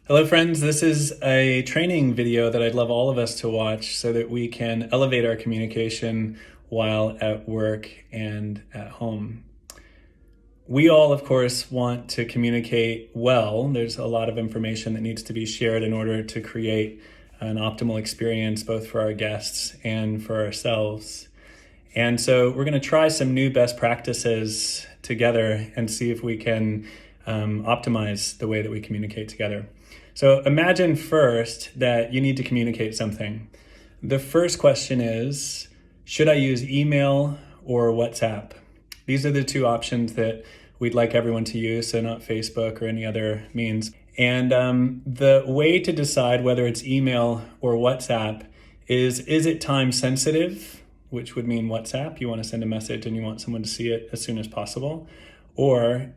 Hello friends, this is a training video that I'd love all of us to watch so that we can elevate our communication while at work and at home. We all, of course, want to communicate well. There's a lot of information that needs to be shared in order to create an optimal experience both for our guests and for ourselves. And so we're going to try some new best practices together and see if we can optimize the way that we communicate together. So imagine first that you need to communicate something. The first question is, should I use email or WhatsApp? These are the two options that we'd like everyone to use, so not Facebook or any other means. And the way to decide whether it's email or WhatsApp is it time sensitive, which would mean WhatsApp, you want to send a message and you want someone to see it as soon as possible, or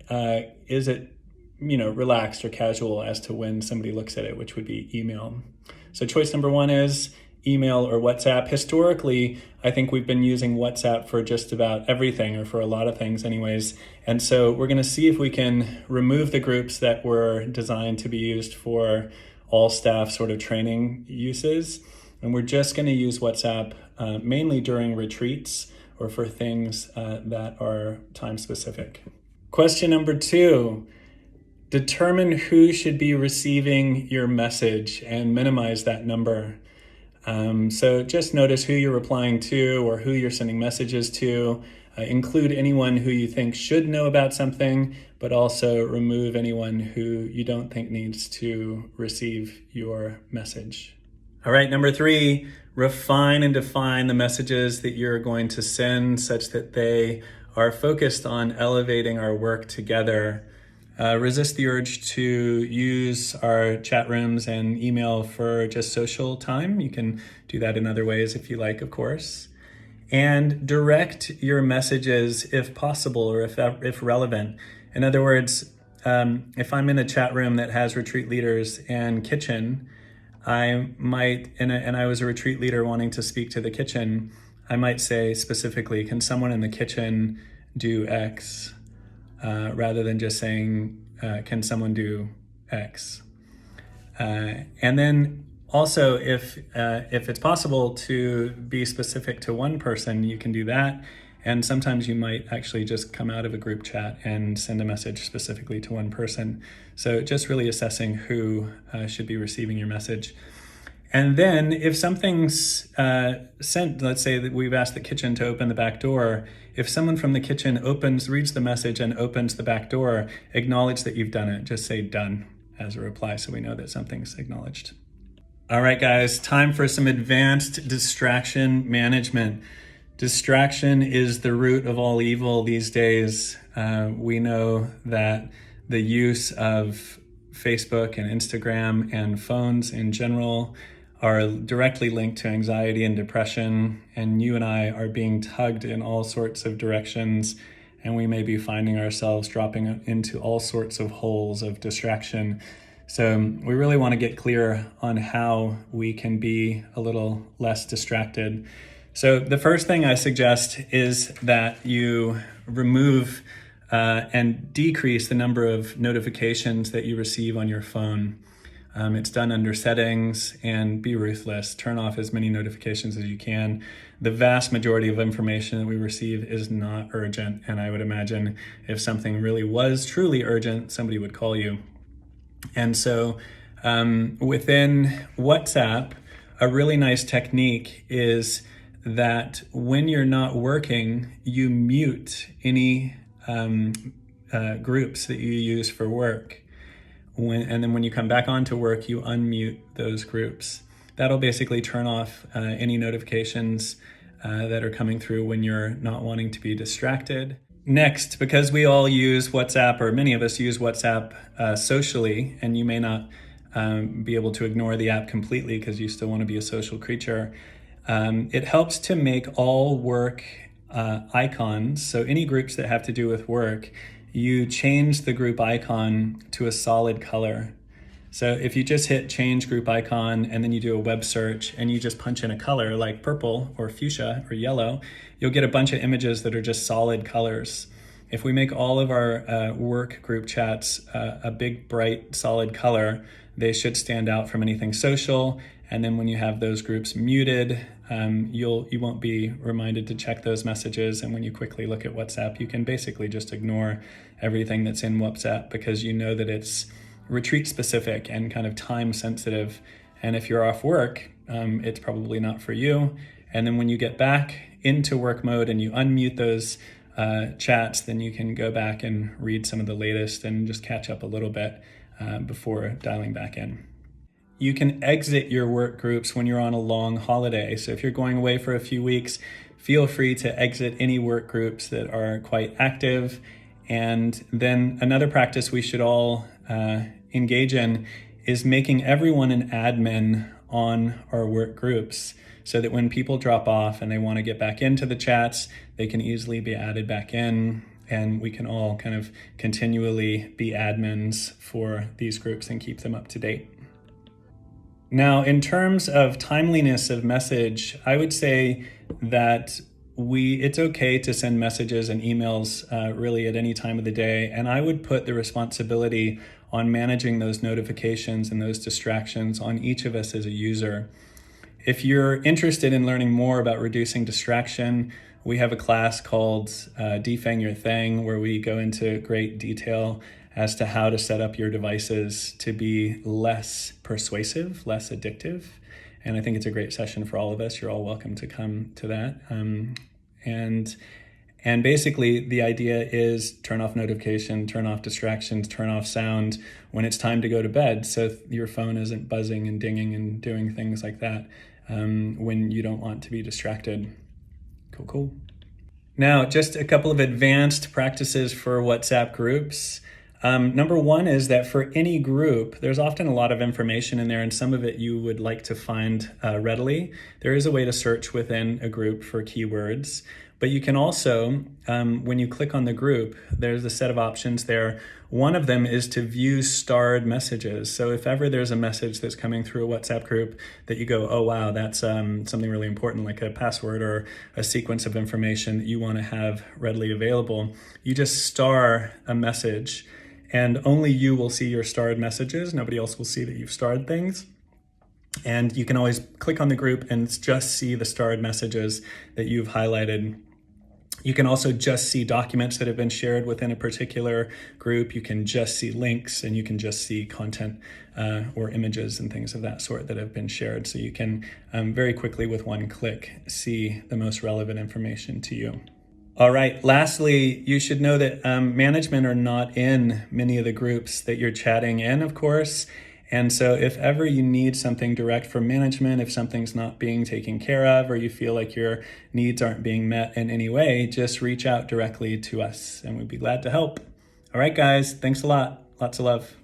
is it relaxed or casual as to when somebody looks at it, which would be email. So choice number one is email or WhatsApp. Historically, I think we've been using WhatsApp for just about everything, or for a lot of things anyways. And so we're going to see if we can remove the groups that were designed to be used for all staff sort of training uses. And we're just going to use WhatsApp mainly during retreats or for things that are time specific. Question number two. Determine who should be receiving your message and minimize that number. So just notice who you're replying to or who you're sending messages to. Include anyone who you think should know about something, but also remove anyone who you don't think needs to receive your message. All right, number three, refine and define the messages that you're going to send such that they are focused on elevating our work together. Resist the urge to use our chat rooms and email for just social time. You can do that in other ways if you like, of course. And direct your messages if possible or if relevant. In other words, if I'm in a chat room that has retreat leaders and kitchen, I might, and I was a retreat leader wanting to speak to the kitchen, I might say specifically, can someone in the kitchen do X? Rather than just saying, can someone do X? And then also, if it's possible to be specific to one person, you can do that. And sometimes you might actually just come out of a group chat and send a message specifically to one person. So just really assessing who should be receiving your message. And then if something's sent, let's say that we've asked the kitchen to open the back door, if someone from the kitchen reads the message and opens the back door, acknowledge that you've done it. Just say done as a reply so we know that something's acknowledged. All right, guys, time for some advanced distraction management. Distraction is the root of all evil these days. We know that the use of Facebook and Instagram and phones in general are directly linked to anxiety and depression, and you and I are being tugged in all sorts of directions, and we may be finding ourselves dropping into all sorts of holes of distraction. So we really want to get clear on how we can be a little less distracted. So the first thing I suggest is that you remove and decrease the number of notifications that you receive on your phone. It's done under settings, and be ruthless. Turn off as many notifications as you can. The vast majority of information that we receive is not urgent, and I would imagine if something really was truly urgent, somebody would call you. And so within WhatsApp, a really nice technique is that when you're not working, you mute any groups that you use for work. And then when you come back onto work, you unmute those groups. That'll basically turn off any notifications that are coming through when you're not wanting to be distracted. Next, because we all use WhatsApp, or many of us use WhatsApp socially, and you may not be able to ignore the app completely because you still want to be a social creature, it helps to make all work icons, so any groups that have to do with work, you change the group icon to a solid color. So if you just hit change group icon and then you do a web search and you just punch in a color like purple or fuchsia or yellow, you'll get a bunch of images that are just solid colors. If we make all of our work group chats a big, bright, solid color, they should stand out from anything social. And then when you have those groups muted, you won't be reminded to check those messages. And when you quickly look at WhatsApp, you can basically just ignore everything that's in WhatsApp because you know that it's retreat specific and kind of time sensitive. And if you're off work, it's probably not for you. And then when you get back into work mode and you unmute those chats, then you can go back and read some of the latest and just catch up a little bit before dialing back in. You can exit your work groups when you're on a long holiday. So if you're going away for a few weeks, feel free to exit any work groups that are quite active. And then another practice we should all engage in is making everyone an admin on our work groups so that when people drop off and they want to get back into the chats, they can easily be added back in, and we can all kind of continually be admins for these groups and keep them up to date. Now, in terms of timeliness of message, I would say that it's okay to send messages and emails really at any time of the day. And I would put the responsibility on managing those notifications and those distractions on each of us as a user. If you're interested in learning more about reducing distraction, we have a class called Defang Your Thing, where we go into great detail as to how to set up your devices to be less persuasive, less addictive. And I think it's a great session for all of us. You're all welcome to come to that. And basically the idea is turn off notification, turn off distractions, turn off sound when it's time to go to bed, so your phone isn't buzzing and dinging and doing things like that when you don't want to be distracted. Cool. Now, just a couple of advanced practices for WhatsApp groups. Number one is that for any group, there's often a lot of information in there, and some of it you would like to find readily. There is a way to search within a group for keywords, but you can also, when you click on the group, there's a set of options there. One of them is to view starred messages. So if ever there's a message that's coming through a WhatsApp group that you go, oh wow, that's something really important, like a password or a sequence of information that you want to have readily available, you just star a message, and only you will see your starred messages. Nobody else will see that you've starred things. And you can always click on the group and just see the starred messages that you've highlighted. You can also just see documents that have been shared within a particular group. You can just see links, and you can just see content or images and things of that sort that have been shared. So you can very quickly with one click see the most relevant information to you. All right, lastly, you should know that management are not in many of the groups that you're chatting in, of course. And so if ever you need something direct from management, if something's not being taken care of, or you feel like your needs aren't being met in any way, just reach out directly to us and we'd be glad to help. All right, guys, thanks a lot. Lots of love.